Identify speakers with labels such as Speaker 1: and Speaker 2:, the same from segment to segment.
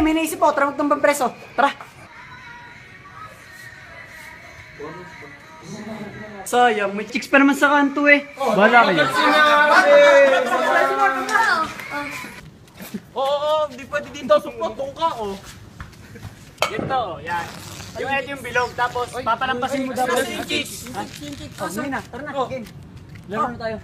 Speaker 1: may naisip ako. Tara magtumbang preso. Tara. Sayang, may chicks pa naman sa kanto eh. Bahala kayo.
Speaker 2: Oo, hindi pwede dito. Support ka, oh. Ito, yan. Yung ito yung bilog, tapos papalampasin mo dapat yung chicks.
Speaker 1: Oh, sige na, tara na. Game. Laro na tayo.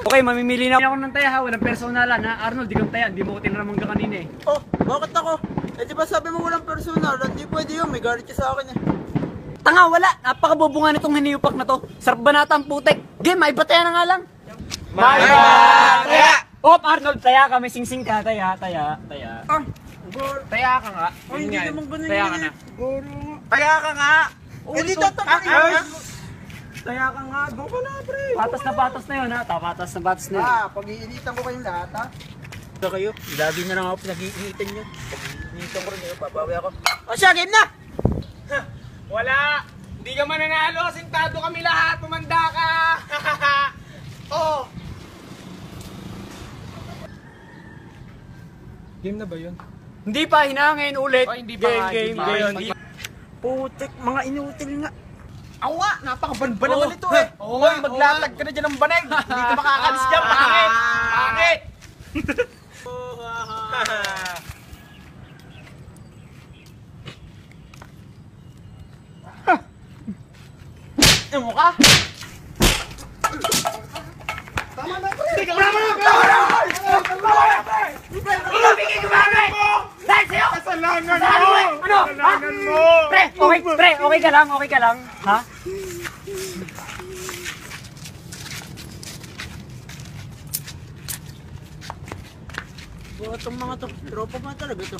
Speaker 1: Okay, mamimili na ako ng taya ha. Walang personalan ha. Arnold, di kang taya. Di mo ko tinramang ka kanina eh.
Speaker 3: Oh, bakit ako? Eh di ba sabi mo walang personal? Hindi pwede yun, may galit ka sa akin eh.
Speaker 1: Tanga, wala. Napakabubunga nitong hiniyupak na to. Sarap banata ang putek. Game, may bataya na nga lang.
Speaker 2: Taya!
Speaker 1: Op, Arnold, taya ka. May singsing ka. Taya.
Speaker 2: Taya ka nga.
Speaker 3: Ay, hindi naman ganun
Speaker 2: Taya ka na. Taya ka nga!
Speaker 3: Eh di tatapain.
Speaker 1: Taya ka nga. Go ka na, pre. Patas na yun ha. Patas na yun.
Speaker 3: Pag-iinitan ko kayong lahat ha.
Speaker 2: Ito kayo, lagi na lang ako pinag-iinitan nyo. Pag-iinitan ko rin kayo, papawi ako.
Speaker 3: O siya, game na!
Speaker 2: Wala! Hindi ka mananalo, sintado kami lahat, pumanda ka! Oh!
Speaker 3: Game na ba yun?
Speaker 1: Hindi pa, hinahangin ulit.
Speaker 2: Oh, hindi pa nga,
Speaker 1: Game.
Speaker 3: Putik, mga inutil nga. Awa, napakabanban naman ito eh.
Speaker 2: Oo nga, maglatag ka na dyan ng baneg! Hindi ka makakalis dyan, pangit! Pangit!
Speaker 3: Ano ka? Tama na, pre! Tama na, pre!
Speaker 1: Bigay ko bagay! Dahil sa'yo!
Speaker 2: Kasalanan
Speaker 1: Ano?
Speaker 2: Kasalanan mo!
Speaker 1: Pre, okay ka lang. Ha?
Speaker 3: Itong mga to, tropa pa talaga to.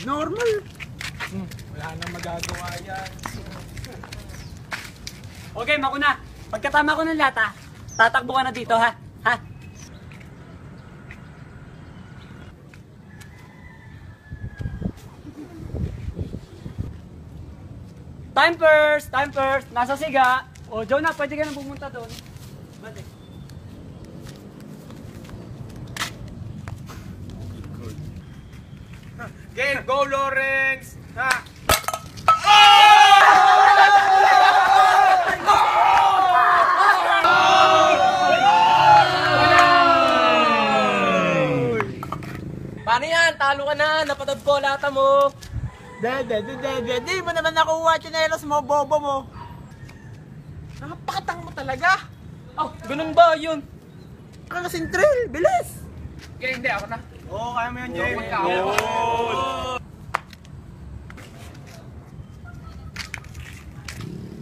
Speaker 3: Normal.
Speaker 2: Wala nang magagawa yan.
Speaker 1: Okay, makuna. Pagkatama ko ng lahat ha, tatakbo ka na dito ha. Ha? Time first. Nasa siga. O, Jonah, pwede ka nang pumunta doon. Balik.
Speaker 2: Game, go Lawrence! Ha! Paano yan? Talo ka na! Napatag ko lata mo!
Speaker 3: Di mo naman nakuha chinelos mo, bobo mo.
Speaker 2: Napakatang mo talaga! Oh, ganun ba yun?
Speaker 3: Ka kasing trail, bilis.
Speaker 2: Okay, hindi. Ako na.
Speaker 3: Oo, kaya mo yan, Jay.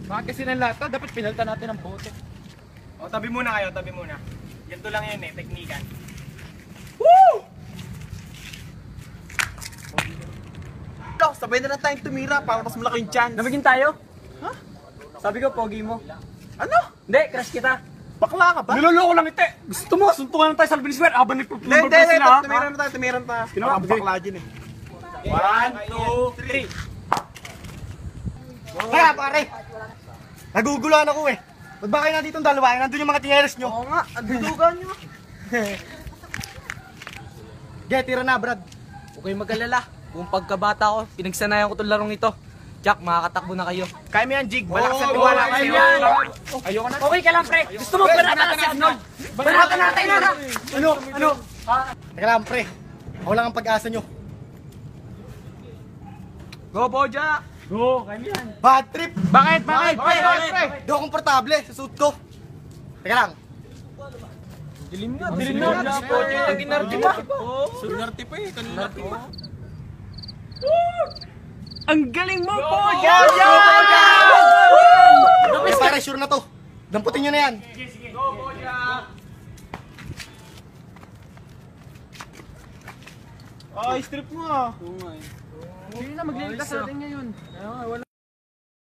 Speaker 2: Bakit kasi ng lata? Dapat pinalta natin ang bote. O, tabi muna kayo, tabi muna. Ganito lang yun eh, teknikan.
Speaker 3: Woo! Sabay na lang tayong tumira para mas malaki yung chance.
Speaker 1: Nabigyan tayo? Ha? Sabi ko, pogi mo.
Speaker 3: Ano?
Speaker 1: Hindi, crush kita.
Speaker 3: Bakla ka ba?
Speaker 1: Niloloko lang ite. Gusto mo, suntukan lang tayo sa Albiniswer. Habang
Speaker 3: Hindi,
Speaker 1: nagpupulong sila ha.
Speaker 3: tumiran na tayo.
Speaker 1: Kinawa,
Speaker 3: Bakla din eh.
Speaker 2: 1, 2, 3.
Speaker 3: Kaya pare, naguguluhan ako eh. Ba't ba kayo nandito ang dalawa? Nandun yung mga tineres nyo. Oo nga, ang dudugan nyo. Get, tira na Brad.
Speaker 2: Huwag kayong mag-alala. Kung pagkabata ko, pinagsanayan ko itong larong ito. Jack, makakatakbo na kayo. Kaya mo yan, Jig. Malakas ang tiwala ko sa'yo. Ayoko na.
Speaker 1: Okay ka lang, pre. Gusto mo, banata na si Arnold. Banata natin na. Ano?
Speaker 3: Teka lang pre, ako lang ang pag-asa nyo.
Speaker 2: Go, Boja!
Speaker 1: Go, kaya yan.
Speaker 3: Bad trip!
Speaker 2: Bakit?
Speaker 3: Bakit pre? Di ako komportable sa suit ko. Teka lang.
Speaker 2: Dilim na. Boja, ang ginarti pa. Ginarti pa eh. Ginarti pa.
Speaker 1: Ang galing mo,
Speaker 3: Boja! Okay, pare, sure na to. Damputin nyo na yan.
Speaker 2: Sige. Go, Boja!
Speaker 3: Ay, strip mo ah.
Speaker 2: Hindi na, magliligtas natin ngayon.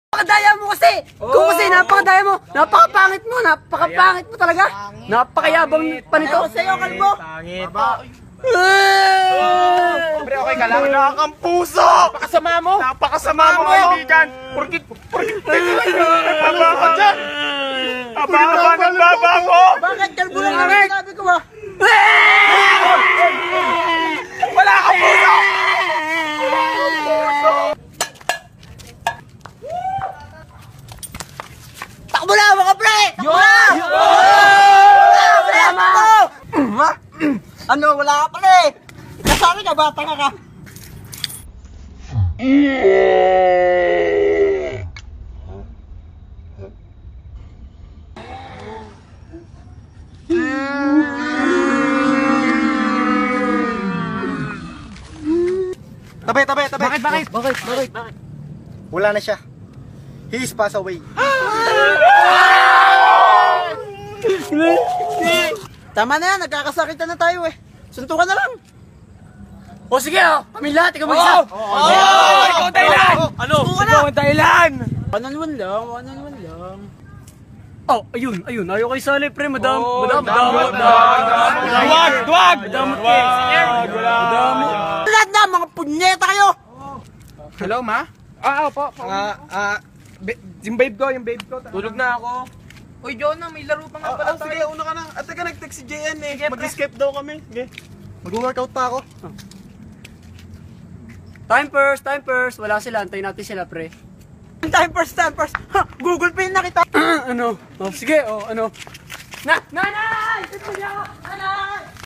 Speaker 1: Napakadaya mo kasi! Kung kasi napakadaya mo! Napakapangit mo talaga! Napakayabang pa nito!
Speaker 3: Ayaw sa'yo, kalbo!
Speaker 2: Pangit.
Speaker 3: Pre, okay ka lang? Wala kang puso!
Speaker 2: Napakasama mo!
Speaker 3: Napakasama mo, kaibigan!
Speaker 2: Porkit!
Speaker 3: Nagpapa ka dyan! Haba-haba ng baba mo! Bakit? Kalbo lang naman sinabi ko ba?
Speaker 2: Wala kang puso!
Speaker 3: Takbo na mga pre! Takbo na! Ano, wala ka pala eh! Nasabi ka, bata ka. Tabi.
Speaker 1: Bakit?
Speaker 3: Wala na siya. He is passed away. Tama na yan, nagkakasakitan na tayo eh. Suntukan na lang.
Speaker 1: O sige, kami lahat, ikaw mag-isa.
Speaker 2: Ikaw ang dahilan! Ano? Ikaw ang dahilan!
Speaker 3: One-on-one lang.
Speaker 1: Oh, ayun, ayaw kayo sali, pre, madam.
Speaker 2: Duwag!
Speaker 3: Lahat na, mga punyeta kayo!
Speaker 2: Hello, ma? Opo. Yung babe ko. Tulog na ako. Uy, Jonah, may laro pa nga pala tayo.
Speaker 3: Sige, una ka na. At teka, nag-text si JN eh. Mag-escape daw kami. Sige. Mag-workout pa ako.
Speaker 1: Time first. Wala sila, antayin natin sila, pre.
Speaker 3: Time first. Ha, Google Pay na kita.
Speaker 1: Ano? Oh, sige, ano? Nanay! Ito niya! Nanay!